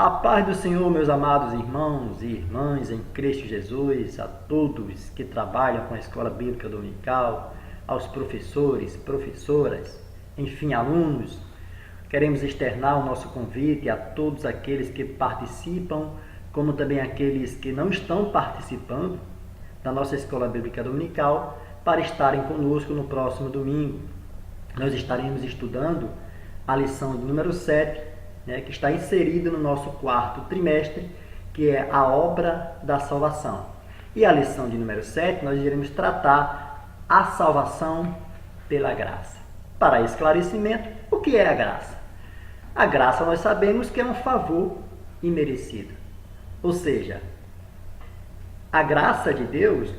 A paz do Senhor, meus amados irmãos e irmãs em Cristo Jesus, a todos que trabalham com a Escola Bíblica Dominical, aos professores, professoras, enfim, alunos. Queremos externar o nosso convite a todos aqueles que participam, como também aqueles que não estão participando da nossa Escola Bíblica Dominical, para estarem conosco no próximo domingo. Nós estaremos estudando a lição de número 7, que está inserida no nosso quarto trimestre, que é a obra da salvação. E a lição de número 7, nós iremos tratar a salvação pela graça. Para esclarecimento, o que é a graça? A graça nós sabemos que é um favor imerecido. Ou seja, a graça de Deus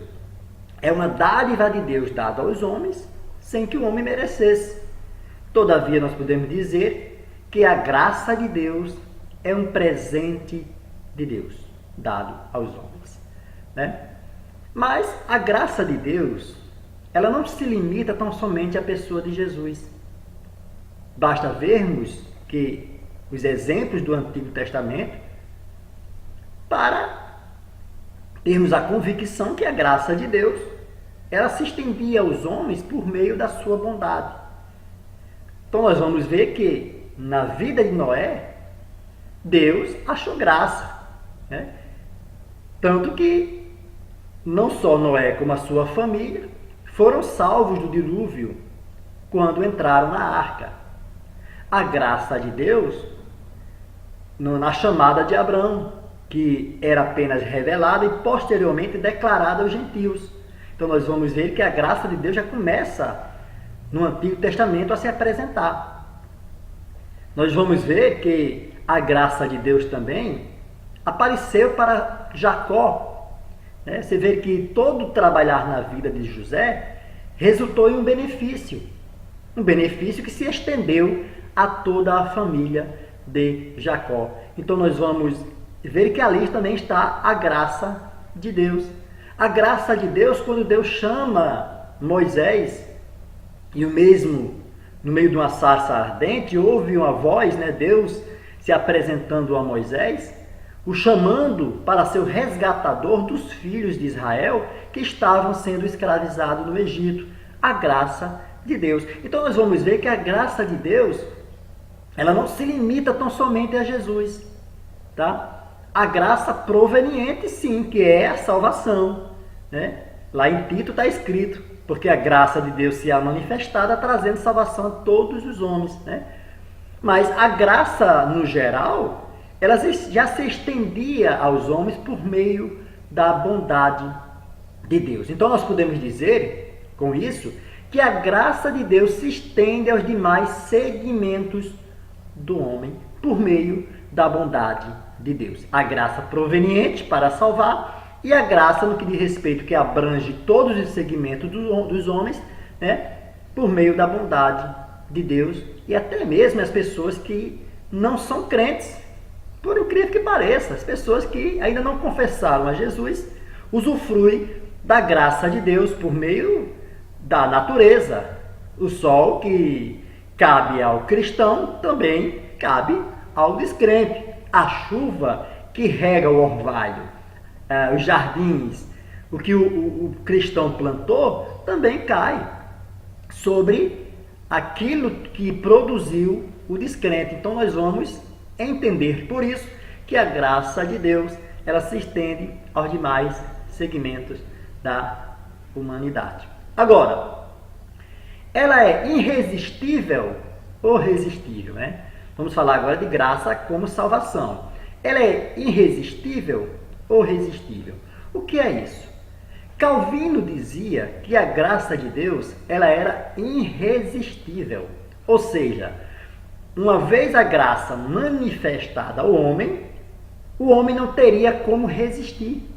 é uma dádiva de Deus dada aos homens sem que o homem merecesse. Todavia, nós podemos dizer que a graça de Deus é um presente de Deus dado aos homens, Mas a graça de Deus, ela não se limita tão somente à pessoa de Jesus. Basta vermos que os exemplos do Antigo Testamento para termos a convicção que a graça de Deus, ela se estendia aos homens por meio da sua bondade. Então nós vamos ver que na vida de Noé, Deus achou graça. Tanto que não só Noé como a sua família foram salvos do dilúvio quando entraram na arca. A graça de Deus na chamada de Abraão, que era apenas revelada e posteriormente declarada aos gentios. Então nós vamos ver que a graça de Deus já começa no Antigo Testamento a se apresentar. Nós vamos ver que a graça de Deus também apareceu para Jacó. Você vê que todo o trabalhar na vida de José resultou em um benefício que se estendeu a toda a família de Jacó. Então nós vamos ver que ali também está a graça de Deus. A graça de Deus, quando Deus chama Moisés, e o mesmo no meio de uma sarça ardente, houve uma voz, Deus se apresentando a Moisés, o chamando para ser o resgatador dos filhos de Israel que estavam sendo escravizados no Egito. A graça de Deus. Então nós vamos ver que a graça de Deus, ela não se limita tão somente a Jesus, A graça proveniente, sim, que é a salvação, Lá em Tito está escrito, porque a graça de Deus se há manifestada, trazendo salvação a todos os homens, Mas a graça, no geral, ela já se estendia aos homens por meio da bondade de Deus. Então nós podemos dizer, com isso, que a graça de Deus se estende aos demais segmentos do homem por meio da bondade de Deus. A graça proveniente para salvar e a graça no que diz respeito, que abrange todos os segmentos dos homens, por meio da bondade de Deus e até mesmo as pessoas que não são crentes. Por incrível que pareça, as pessoas que ainda não confessaram a Jesus usufruem da graça de Deus por meio da natureza. O sol que cabe ao cristão também cabe ao descrente. A chuva que rega o orvalho, os jardins, o que o cristão plantou, também cai sobre aquilo que produziu o descrente. Então nós vamos entender por isso que a graça de Deus, ela se estende aos demais segmentos da humanidade. Agora, ela é irresistível ou resistível, Vamos falar agora de graça como salvação. Ela é irresistível ou resistível? O que é isso? Calvino dizia que a graça de Deus, ela era irresistível. Ou seja, uma vez a graça manifestada ao homem, o homem não teria como resistir.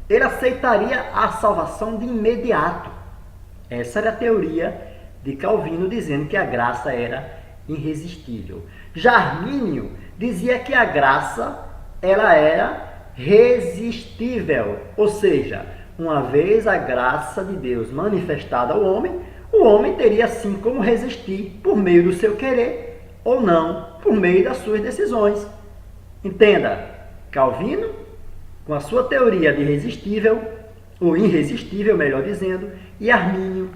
Ele aceitaria a salvação de imediato. Essa era a teoria de Calvino, dizendo que a graça era irresistível. Já Armínio dizia que a graça, ela era resistível. Ou seja, uma vez a graça de Deus manifestada ao homem, o homem teria sim como resistir por meio do seu querer ou não, por meio das suas decisões. Entenda, Calvino, com a sua teoria de irresistível, ou irresistível, melhor dizendo, e Armínio,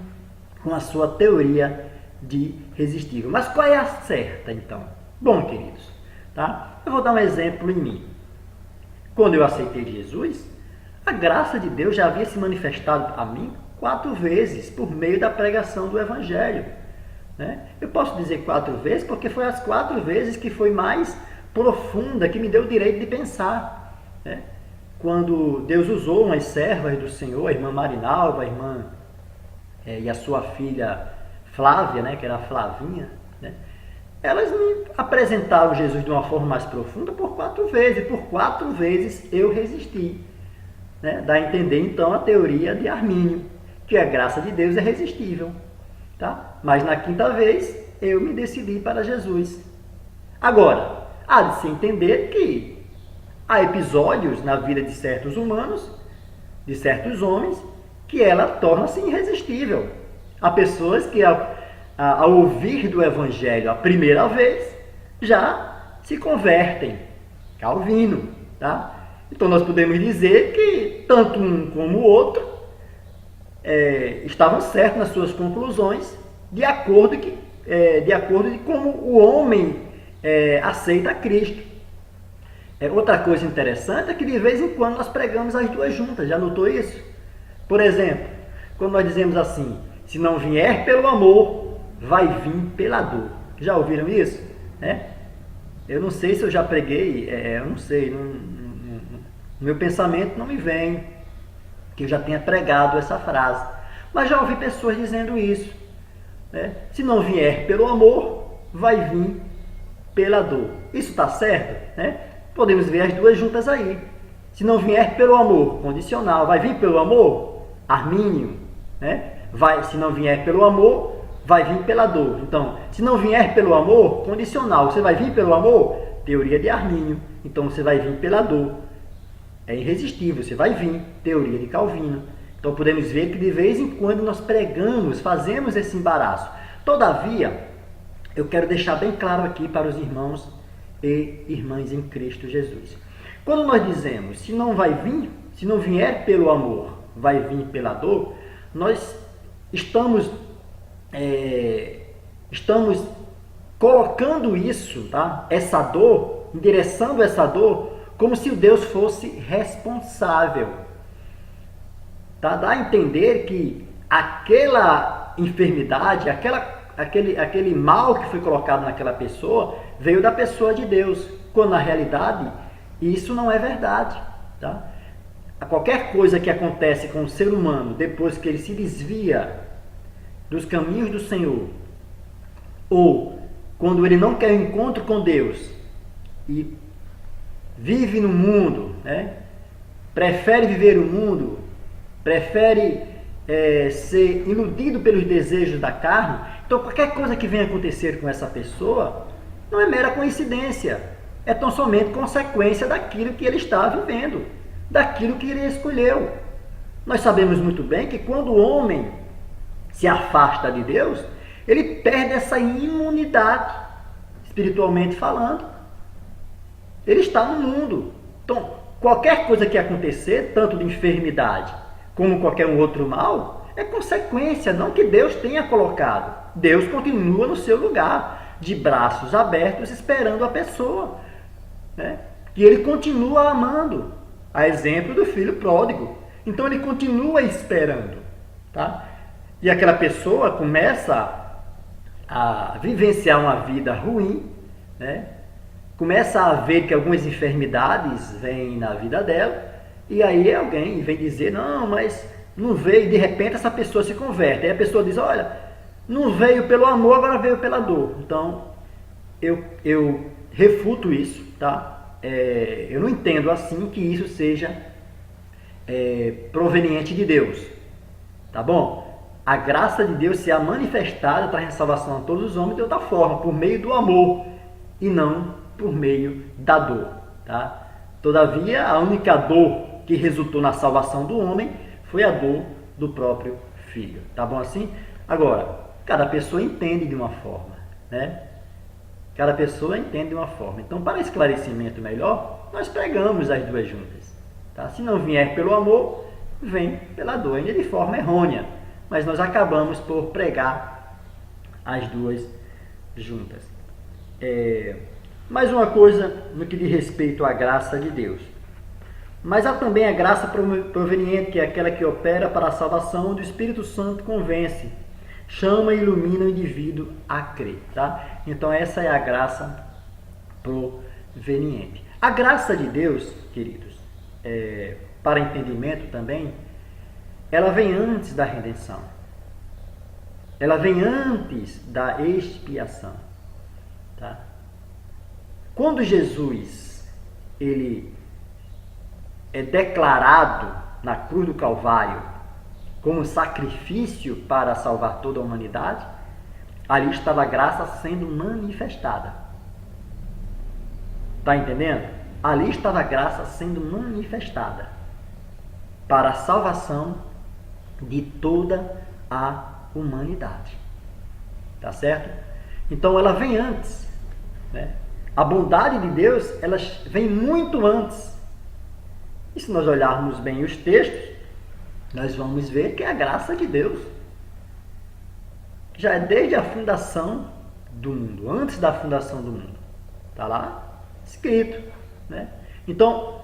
com a sua teoria de resistível. Mas qual é a certa, então? Bom, queridos, tá? Eu vou dar um exemplo em mim. Quando eu aceitei Jesus, a graça de Deus já havia se manifestado a mim 4 vezes por meio da pregação do Evangelho. Né? Eu posso dizer 4 vezes porque foi as 4 vezes que foi mais profunda, que me deu o direito de pensar. Né? Quando Deus usou umas servas do Senhor, a irmã Marinalva, a irmã e a sua filha Flávia, né, que era a Flavinha, né, elas me apresentaram Jesus de uma forma mais profunda por 4 vezes. E por 4 vezes eu resisti. Né? Dá a entender, então, a teoria de Armínio, que a graça de Deus é resistível. Tá? Mas na 5ª vez, eu me decidi para Jesus. Agora, há de se entender que há episódios na vida de certos humanos, de certos homens, que ela torna-se irresistível. Há pessoas que, ao ouvir do Evangelho a primeira vez, já se convertem. Calvino. Tá? Então, nós podemos dizer que tanto um como o outro estavam certos nas suas conclusões, de acordo com como o homem aceita Cristo. Outra coisa interessante é que de vez em quando nós pregamos as duas juntas. Já notou isso? Por exemplo, quando nós dizemos assim: se não vier pelo amor, vai vir pela dor. Já ouviram isso? Eu não sei se eu já preguei, eu não sei, no meu pensamento não me vem que eu já tenha pregado essa frase, mas já ouvi pessoas dizendo isso. Se não vier pelo amor, vai vir pela dor. Isso está certo? Podemos ver as duas juntas aí. Se não vier pelo amor, condicional, vai vir pelo amor? Armínio. Se não vier pelo amor, vai vir pela dor. Então, se não vier pelo amor, condicional, você vai vir pelo amor? Teoria de Armínio. Então, você vai vir pela dor. É irresistível, você vai vir. Teoria de Calvino. Então, podemos ver que de vez em quando nós pregamos, fazemos esse embaraço. Todavia, eu quero deixar bem claro aqui para os irmãos e irmãs em Cristo Jesus. Quando nós dizemos, se não vier pelo amor, vai vir pela dor, nós estamos colocando isso, tá? Essa dor, endereçando essa dor, como se o Deus fosse responsável. Tá? Dá a entender que aquela enfermidade, aquele mal que foi colocado naquela pessoa, veio da pessoa de Deus, quando na realidade isso não é verdade. Tá? Qualquer coisa que acontece com o ser humano depois que ele se desvia dos caminhos do Senhor, ou quando ele não quer um encontro com Deus e vive no mundo, prefere viver o mundo, prefere ser iludido pelos desejos da carne, então qualquer coisa que venha acontecer com essa pessoa não é mera coincidência, é tão somente consequência daquilo que ele está vivendo, daquilo que ele escolheu. Nós sabemos muito bem que quando o homem se afasta de Deus, ele perde essa imunidade, espiritualmente falando. Ele está no mundo. Então, qualquer coisa que acontecer, tanto de enfermidade como qualquer um outro mal, é consequência, não que Deus tenha colocado. Deus continua no seu lugar, de braços abertos, esperando a pessoa. E ele continua amando, a exemplo do filho pródigo. Então ele continua esperando. Tá? E aquela pessoa começa a vivenciar uma vida ruim, começa a ver que algumas enfermidades vêm na vida dela, e aí alguém vem dizer, não, mas não veio, e de repente essa pessoa se converte. Aí a pessoa diz, olha, não veio pelo amor, agora veio pela dor. Então, eu refuto isso, tá? Eu não entendo assim que isso seja proveniente de Deus, tá bom? A graça de Deus se é manifestada para a salvação a todos os homens de outra forma, por meio do amor, e não por meio da dor. Tá? Todavia, a única dor que resultou na salvação do homem foi a dor do próprio Filho. Tá bom assim? Agora, cada pessoa entende de uma forma. Cada pessoa entende de uma forma. Então, para esclarecimento melhor, nós pregamos as duas juntas. Tá? Se não vier pelo amor, vem pela dor, ainda de forma errônea. Mas nós acabamos por pregar as duas juntas. Mais uma coisa no que diz respeito à graça de Deus. Mas há também a graça proveniente, que é aquela que opera para a salvação, onde o Espírito Santo convence, chama e ilumina o indivíduo a crer. Tá? Então essa é a graça proveniente. A graça de Deus, queridos, para entendimento também, ela vem antes da redenção. Ela vem antes da expiação. Tá? Quando Jesus ele é declarado na cruz do Calvário como sacrifício para salvar toda a humanidade, ali estava a graça sendo manifestada. Está entendendo? Ali estava a graça sendo manifestada para a salvação de toda a humanidade. Tá certo? Então ela vem antes, né? A bondade de Deus, ela vem muito antes. E se nós olharmos bem os textos, nós vamos ver que é a graça de Deus já é desde a fundação do mundo, antes da fundação do mundo. Está lá escrito, né? Então,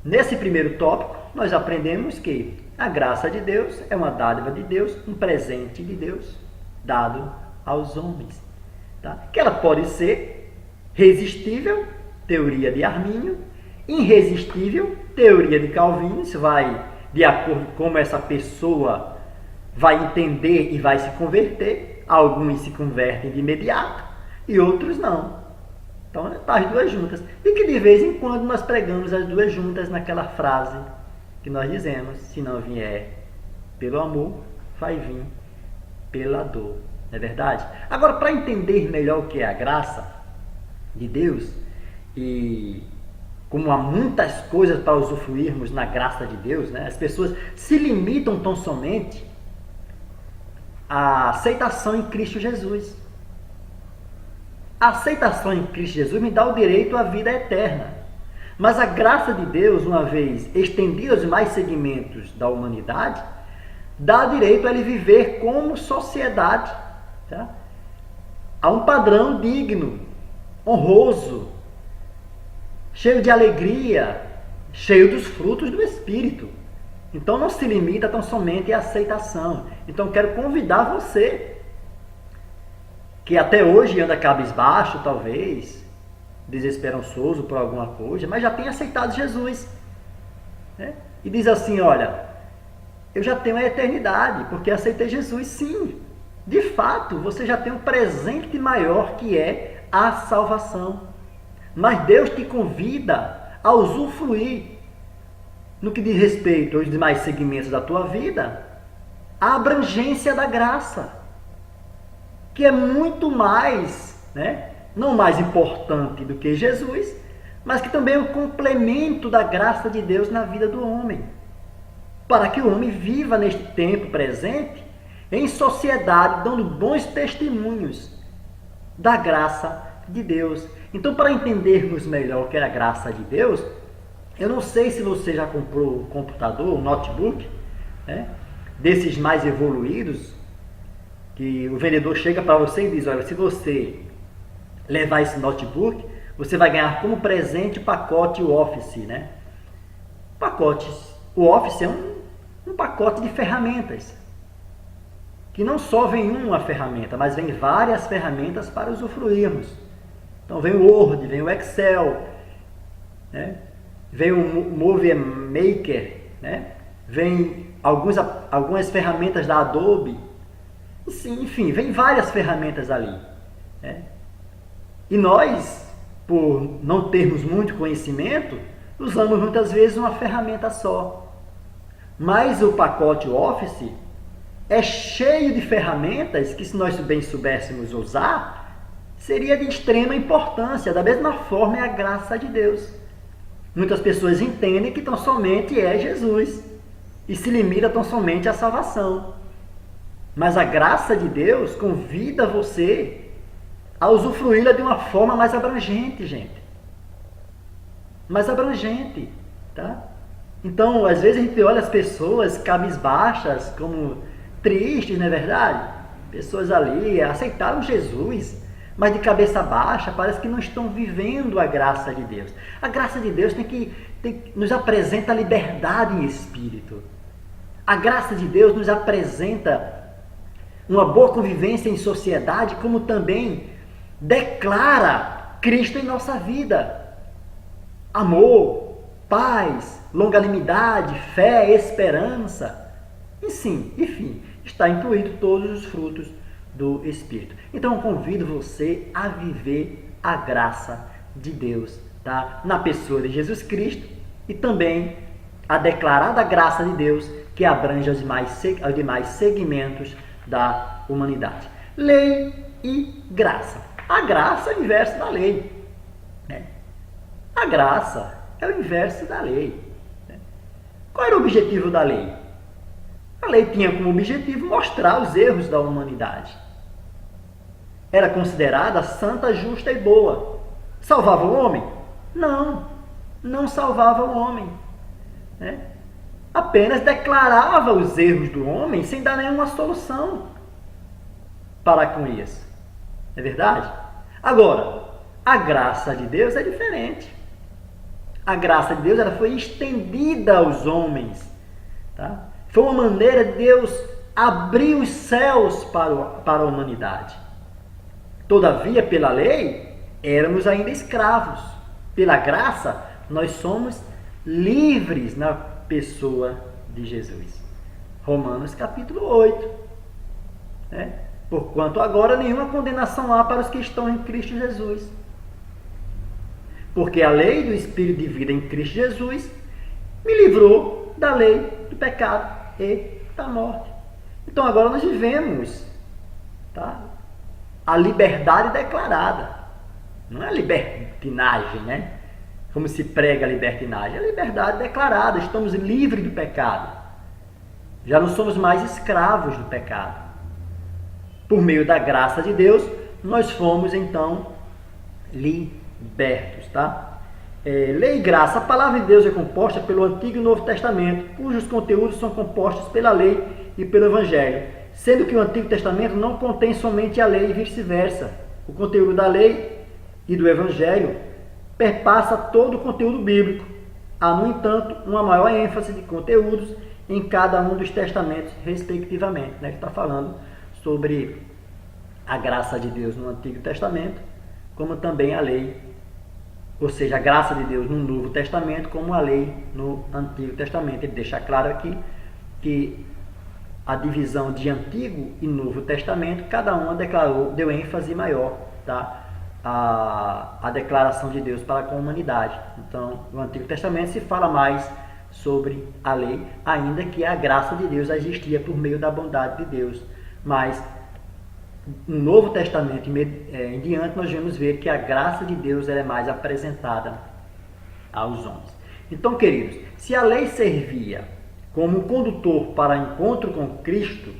nesse primeiro tópico, nós aprendemos que a graça de Deus é uma dádiva de Deus, um presente de Deus dado aos homens. Tá? Que ela pode ser resistível, teoria de Armínio, irresistível, teoria de Calvino. Isso vai de acordo com como essa pessoa vai entender e vai se converter. Alguns se convertem de imediato e outros não. Então, está as duas juntas. E que de vez em quando nós pregamos as duas juntas naquela frase que nós dizemos: se não vier pelo amor, vai vir pela dor. Não é verdade? Agora, para entender melhor o que é a graça de Deus, e como há muitas coisas para usufruirmos na graça de Deus, né? As pessoas se limitam tão somente à aceitação em Cristo Jesus. A aceitação em Cristo Jesus me dá o direito à vida eterna. Mas a graça de Deus, uma vez estendida aos mais segmentos da humanidade, dá direito a ele viver como sociedade. Tá? Há um padrão digno, honroso, cheio de alegria, cheio dos frutos do Espírito. Então não se limita tão somente à aceitação. Então quero convidar você, que até hoje anda cabisbaixo, talvez, desesperançoso por alguma coisa, mas já tem aceitado Jesus, né? E diz assim: olha, eu já tenho a eternidade, porque aceitei Jesus. Sim, de fato, você já tem um presente maior, que é a salvação. Mas Deus te convida a usufruir, no que diz respeito aos demais segmentos da tua vida, a abrangência da graça, que é muito mais, né, não mais importante do que Jesus, mas que também é um complemento da graça de Deus na vida do homem, para que o homem viva neste tempo presente, em sociedade, dando bons testemunhos da graça de Deus. Então, para entendermos melhor o que é a graça de Deus, eu não sei se você já comprou um computador, um notebook, né, desses mais evoluídos, que o vendedor chega para você e diz: olha, se você levar esse notebook, você vai ganhar como presente o pacote Office, né? O Office é um pacote de ferramentas, que não só vem uma ferramenta, mas vem várias ferramentas para usufruirmos. Então vem o Word, vem o Excel, né? Vem o Movie Maker, né? Vem algumas ferramentas da Adobe. Enfim, vem várias ferramentas ali, né? E nós, por não termos muito conhecimento, usamos muitas vezes uma ferramenta só. Mas o pacote Office é cheio de ferramentas que, se nós bem soubéssemos usar, seria de extrema importância. Da mesma forma é a graça de Deus. Muitas pessoas entendem que tão somente é Jesus e se limita tão somente à salvação. Mas a graça de Deus convida você a usufruí-la de uma forma mais abrangente, gente. Mais abrangente, tá? Então, às vezes a gente olha as pessoas cabisbaixas, como tristes, não é verdade? Pessoas ali aceitaram Jesus, mas de cabeça baixa, parece que não estão vivendo a graça de Deus. A graça de Deus nos apresenta a liberdade em espírito. A graça de Deus nos apresenta uma boa convivência em sociedade, como também declara Cristo em nossa vida. Amor, paz, longanimidade, fé, esperança, enfim, está incluído todos os frutos do Espírito. Então eu convido você a viver a graça de Deus, tá? Na pessoa de Jesus Cristo, e também a declarada graça de Deus que abrange os demais segmentos da humanidade. Lei e graça. A graça é o inverso da lei, né? A graça é o inverso da lei. Qual era o objetivo da lei? A lei tinha como objetivo mostrar os erros da humanidade. Era considerada santa, justa e boa. Salvava o homem? Não, não salvava o homem, né? Apenas declarava os erros do homem sem dar nenhuma solução para com isso. É verdade? Agora, a graça de Deus é diferente. A graça de Deus ela foi estendida aos homens, tá? Foi uma maneira de Deus abrir os céus para a humanidade. Todavia, pela lei, éramos ainda escravos. Pela graça, nós somos livres na pessoa de Jesus. Romanos capítulo 8. Né? Porquanto agora nenhuma condenação há para os que estão em Cristo Jesus. Porque a lei do Espírito de vida em Cristo Jesus me livrou da lei do pecado e da morte. Então agora nós vivemos, tá? A liberdade declarada. Não é libertinagem, né? Como se prega a libertinagem. É a liberdade declarada. Estamos livres do pecado. Já não somos mais escravos do pecado. Por meio da graça de Deus, nós fomos então libertos, tá? Lei e graça. A palavra de Deus é composta pelo Antigo e Novo Testamento, cujos conteúdos são compostos pela lei e pelo Evangelho, sendo que o Antigo Testamento não contém somente a lei e vice-versa. O conteúdo da lei e do Evangelho perpassa todo o conteúdo bíblico. Há, no entanto, uma maior ênfase de conteúdos em cada um dos testamentos, respectivamente. Né? Que está falando sobre a graça de Deus no Antigo Testamento, como também a lei, ou seja, a graça de Deus no Novo Testamento, como a lei no Antigo Testamento. Ele deixa claro aqui que a divisão de Antigo e Novo Testamento, cada uma deu ênfase maior, tá? A declaração de Deus para com a humanidade. Então, no Antigo Testamento se fala mais sobre a lei, ainda que a graça de Deus existia por meio da bondade de Deus. Mas no Novo Testamento em diante nós vamos ver que a graça de Deus é mais apresentada aos homens. Então, queridos, se a lei servia como um condutor para encontro com Cristo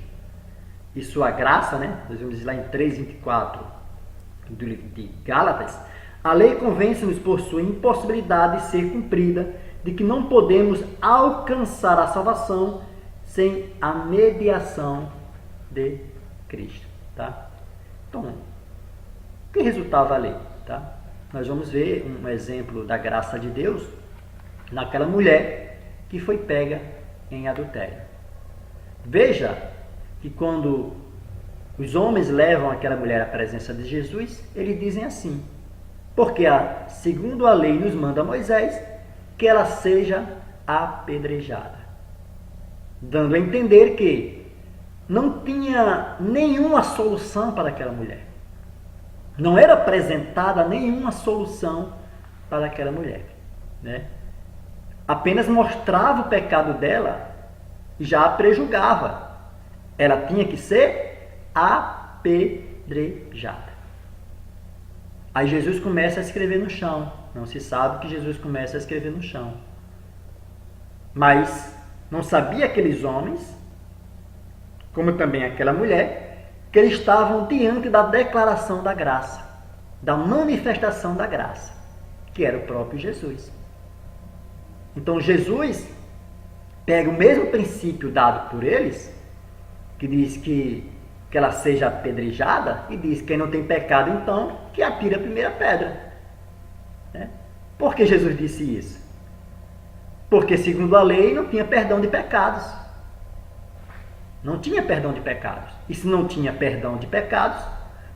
e sua graça, né? Nós vamos lá em 3:24 do livro de Gálatas, a lei convence-nos por sua impossibilidade de ser cumprida, de que não podemos alcançar a salvação sem a mediação de Cristo, tá? Então, o que resultava a lei, tá? Nós vamos ver um exemplo da graça de Deus naquela mulher que foi pega em adultério. Veja que quando os homens levam aquela mulher à presença de Jesus, eles dizem assim: porque segundo a lei nos manda Moisés que ela seja apedrejada, dando a entender que não tinha nenhuma solução para aquela mulher. Não era apresentada nenhuma solução para aquela mulher, né? Apenas mostrava o pecado dela e já a prejulgava. Ela tinha que ser apedrejada. Aí Jesus começa a escrever no chão. Não se sabe que Jesus começa a escrever no chão. Mas não sabia aqueles homens, como também aquela mulher, que eles estavam diante da declaração da graça. da manifestação da graça, que era o próprio Jesus. Então Jesus pega o mesmo princípio dado por eles, que diz que ela seja apedrejada, e diz que quem não tem pecado, então, que atire a primeira pedra. Por que Jesus disse isso? Porque, segundo a lei, não tinha perdão de pecados. Não tinha perdão de pecados. E se não tinha perdão de pecados,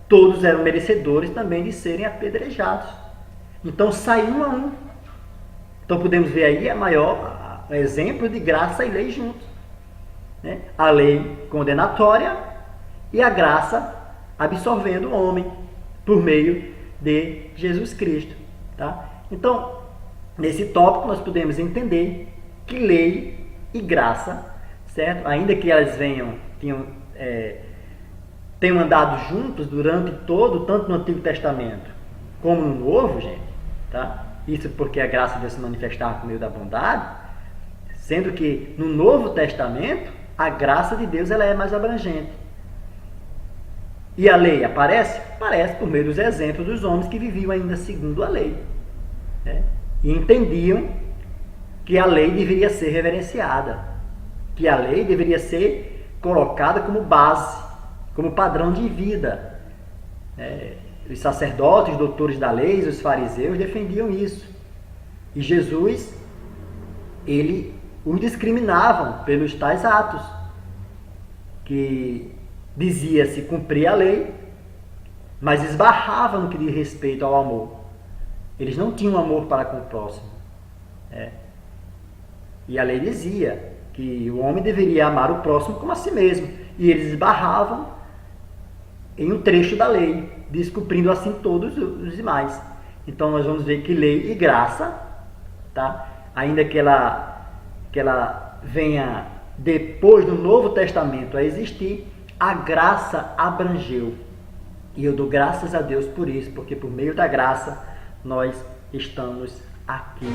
todos eram merecedores também de serem apedrejados. Então, sai um a um. Então, podemos ver aí a maior exemplo de graça e lei juntos. A lei condenatória e a graça absorvendo o homem por meio de Jesus Cristo. Tá? Então, nesse tópico nós podemos entender que lei e graça, certo? Ainda que elas tenham andado juntos durante todo, tanto no Antigo Testamento como no Novo, gente, tá? Isso porque a graça de Deus se manifestava por meio da bondade, sendo que no Novo Testamento a graça de Deus ela é mais abrangente. E a lei aparece? Aparece por meio dos exemplos dos homens que viviam ainda segundo a lei. E entendiam que a lei deveria ser reverenciada, que a lei deveria ser colocada como base, como padrão de vida. Os sacerdotes, os doutores da lei, os fariseus defendiam isso. E Jesus, ele os discriminavam pelos tais atos, que dizia-se cumprir a lei, mas esbarrava no que diz respeito ao amor. Eles não tinham amor para com o próximo. E a lei dizia que o homem deveria amar o próximo como a si mesmo. E eles esbarravam em um trecho da lei, descumprindo assim todos os demais. Então nós vamos ver que lei e graça, tá? Ainda que ela venha depois do Novo Testamento a existir, a graça abrangeu. E eu dou graças a Deus por isso, porque por meio da graça nós estamos aqui.